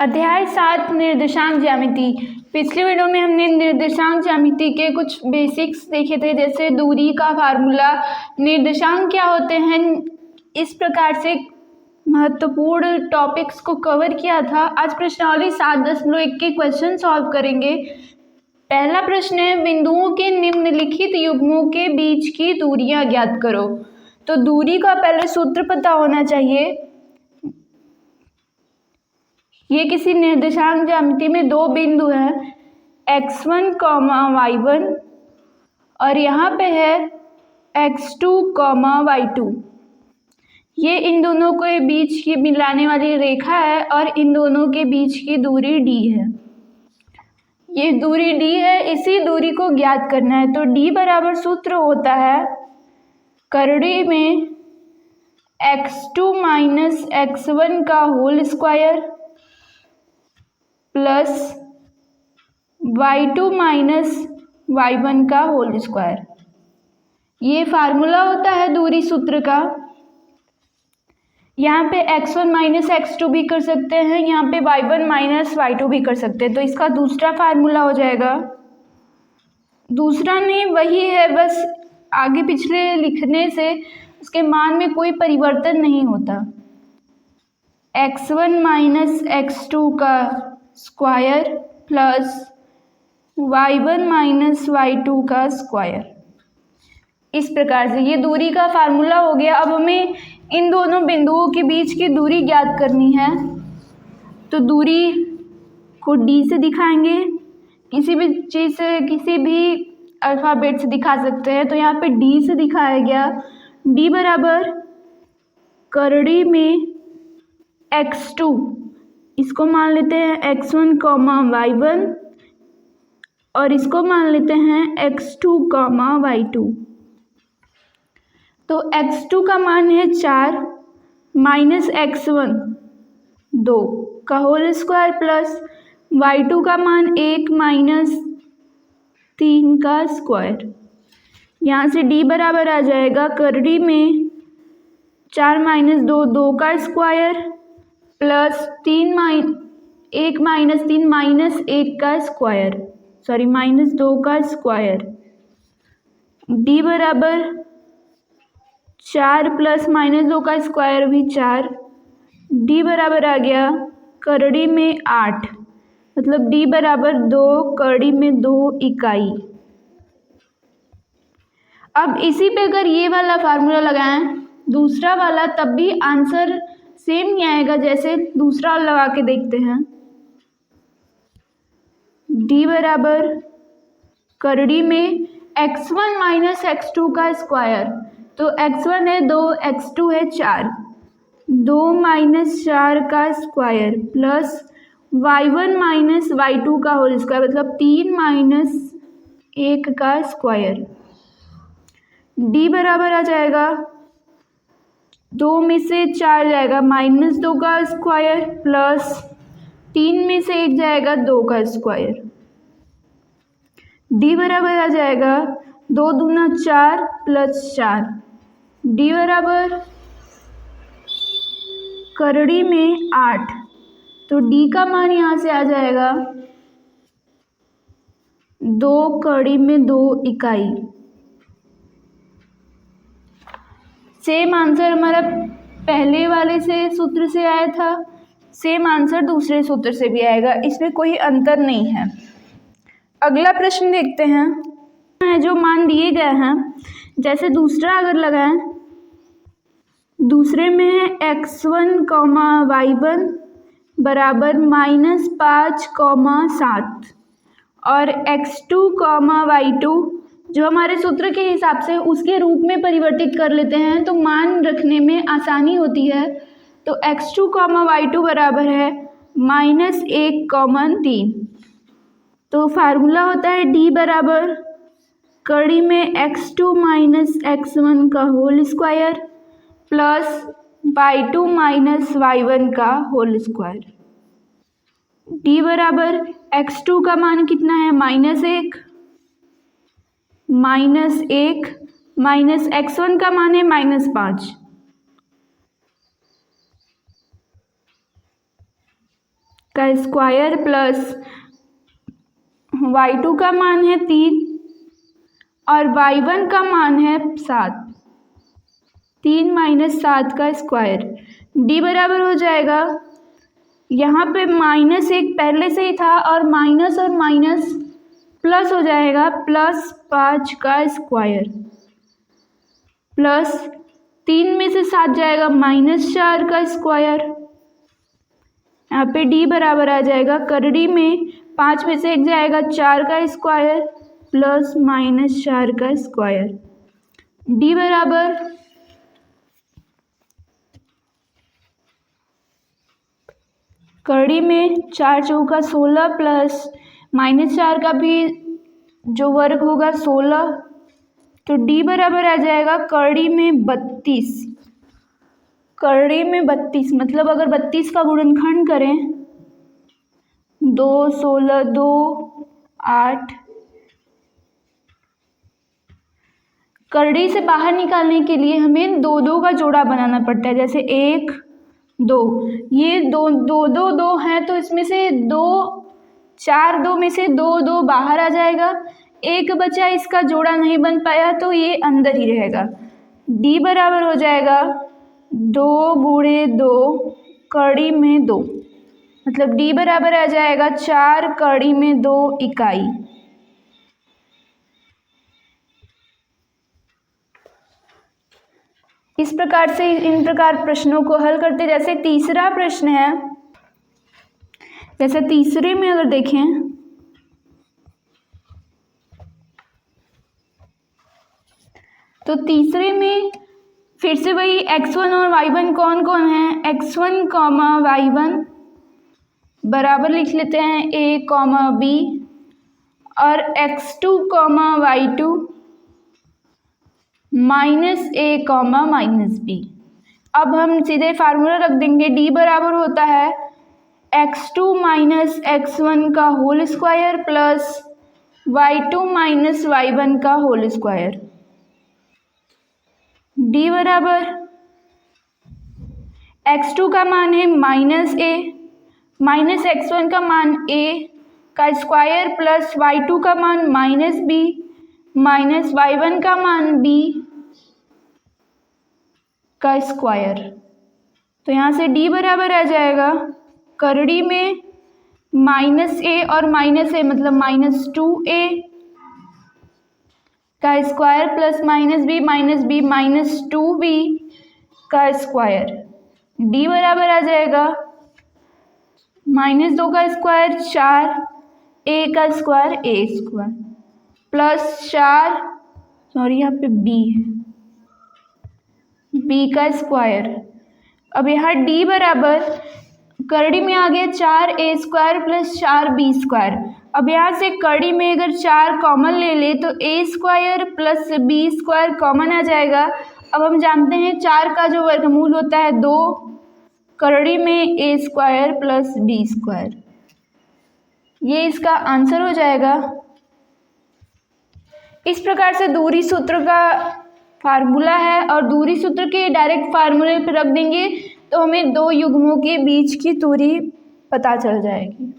अध्याय 7 निर्देशांक ज्यामिति। पिछले वीडियो में हमने निर्देशांक ज्यामिति के कुछ बेसिक्स देखे थे, जैसे दूरी का फार्मूला, निर्देशांक क्या होते हैं, इस प्रकार से महत्वपूर्ण टॉपिक्स को कवर किया था। आज प्रश्नावली 7.1 के क्वेश्चन सॉल्व करेंगे। पहला प्रश्न है, बिंदुओं के निम्नलिखित युग्मों के बीच की दूरियां ज्ञात करो। तो दूरी का पहले सूत्र पता होना चाहिए। ये किसी निर्देशांक ज्यामिति में दो बिंदु हैं, x1, y1 और यहाँ पे है x2, y2। ये इन दोनों के बीच की मिलाने वाली रेखा है और इन दोनों के बीच की दूरी d है। ये दूरी d है, इसी दूरी को ज्ञात करना है। तो d बराबर सूत्र होता है करड़ी में x2 माइनस x1 का whole square plus y2 minus y1 का होल स्क्वायर। ये फार्मूला होता है दूरी सूत्र का। यहाँ पे x1 माइनस x2 भी कर सकते हैं, यहाँ पे y1 माइनस y2 भी कर सकते हैं। तो इसका दूसरा फार्मूला हो जाएगा, दूसरा नहीं वही है, बस आगे पिछले लिखने से उसके मान में कोई परिवर्तन नहीं होता। x1 माइनस x2 का square plus y1 minus y2 का स्क्वायर। इस प्रकार से ये दूरी का फार्मूला हो गया। अब हमें इन दोनों बिंदुओं के बीच की दूरी ज्ञात करनी है। तो दूरी को d से दिखाएंगे, किसी भी चीज़ से, किसी भी अल्फ़ाबेट से दिखा सकते हैं। तो यहाँ पे d से दिखाया गया, d बराबर करड़ी में x2, इसको मान लेते हैं x1, y1 और इसको मान लेते हैं x2, y2। तो x2 का मान है 4 माइनस x1 2 का होल स्क्वायर प्लस y2 का मान 1 माइनस 3 का स्क्वायर। यहाँ से d बराबर आ जाएगा करड़ी में 4 माइनस 2 2 का स्क्वायर प्लस 1 माइनस 3 माइनस 1 का स्क्वायर, सॉरी माइनस 2 का स्क्वायर। d बराबर 4 प्लस माइनस 2 का स्क्वायर भी 4। d बराबर आ गया करड़ी में 8, मतलब d बराबर 2 करड़ी में 2 इकाई। अब इसी पे अगर ये वाला फार्मूला लगाएं दूसरा वाला, तब भी आंसर सेम ही आएगा। जैसे दूसरा लगा के देखते हैं, d बराबर करड़ी में x1 माइनस x2 का स्क्वायर। तो x1 है 2, x2 है 4, 2 माइनस 4 का square plus y1 minus y2 का होल स्क्वायर, मतलब 3 माइनस 1 का स्क्वायर। d बराबर आ जाएगा 2 में से 4 जाएगा माइनस 2 का स्क्वायर प्लस 3 में से 1 जाएगा 2 का स्क्वायर। d बराबर आ जाएगा 2 दूना 4 प्लस 4। d बराबर करड़ी में 8, तो d का मान यहाँ से आ जाएगा 2 करड़ी में 2 इकाई। सेम आंसर हमारा पहले वाले से सूत्र से आया था, सेम आंसर दूसरे सूत्र से भी आएगा, इसमें कोई अंतर नहीं है। अगला प्रश्न देखते हैं, जो मान दिए गए हैं, जैसे दूसरा अगर लगाएं, दूसरे में है x1, y1 बराबर -5, 7 और x2, y2 जो हमारे सूत्र के हिसाब से उसके रूप में परिवर्तित कर लेते हैं तो मान रखने में आसानी होती है। तो x2, y2 बराबर है -1, 3। तो फार्मूला होता है d बराबर करड़ी में x2 माइनस x1 का whole square plus y2 minus y1 का होल स्क्वायर। d बराबर x2 का मान कितना है, -1 माइनस x1 का मान है -5। का स्क्वायर प्लस y2 का मान है 3 और y1 का मान है 7। 3 माइनस 7 का स्क्वायर। d बराबर हो जाएगा, यहाँ पे माइनस एक पहले से ही था और माइनस प्लस हो जाएगा, प्लस 5 का स्क्वायर प्लस 3 में से 7 जाएगा माइनस 4 का स्क्वायर। यहाँ पे d बराबर आ जाएगा, करड़ी में 5 में से 1 जाएगा 4 का स्क्वायर प्लस माइनस 4 का स्क्वायर। d बराबर करड़ी में 4 चौका 16 प्लस माइनस 4 का भी जो वर्ग होगा 16, तो d बराबर आ जाएगा करड़ी में 32। करड़ी में 32 मतलब अगर 32 का गुणनखंड करें 2 16 2 8, करड़ी से बाहर निकालने के लिए हमें 2 2 का जोड़ा बनाना पड़ता है, जैसे 1 2, ये 2 2 2 2 है तो इसमें से 2 4 2 में से 2 2 बाहर आ जाएगा, एक बचा इसका जोड़ा नहीं बन पाया तो ये अंदर ही रहेगा। d बराबर हो जाएगा 2 गुणे 2 कड़ी में 2, मतलब d बराबर आ जाएगा 4 कड़ी में 2 इकाई। इस प्रकार से इन प्रकार प्रश्नों को हल करते। जैसे तीसरा प्रश्न है, जैसे तीसरे में अगर देखें तो तीसरे में फिर से वही x1 और y1 कौन कौन है, x1 y1 बराबर लिख लेते हैं a b और x2 y2 minus a minus b। अब हम सीधे फार्मूला रख देंगे, d बराबर होता है x2 माइनस x1 का whole square plus y2 minus y1 का होल स्क्वायर। d बराबर x2 का मान है माइनस a माइनस x1 का मान a का स्क्वायर प्लस y2 का मान माइनस b माइनस y1 का मान b का स्क्वायर। तो यहाँ से d बराबर आ जाएगा करड़ी में माइनस a और माइनस a मतलब माइनस 2a का square plus minus b minus 2b का स्क्वायर। d बराबर आ जाएगा माइनस 2 का स्क्वायर 4 a का square a square plus 4 sorry यहाँ पे b है b का स्क्वायर। अब यहाँ d बराबर करड़ी में आ गया 4a square plus 4b square. अब यहाँ से कड़ी में अगर 4 कॉमन ले ले तो a square plus b square common आ जाएगा। अब हम जानते हैं 4 का जो वर्गमूल होता है 2, करड़ी में a square plus b square, ये इसका आंसर हो जाएगा। इस प्रकार से दूरी सूत्र का फार्मूला है और दूरी सूत्र के डायरेक्ट फार्मूले पर रख देंगे तो हमें दो युग्मों के बीच की दूरी पता चल जाएगी।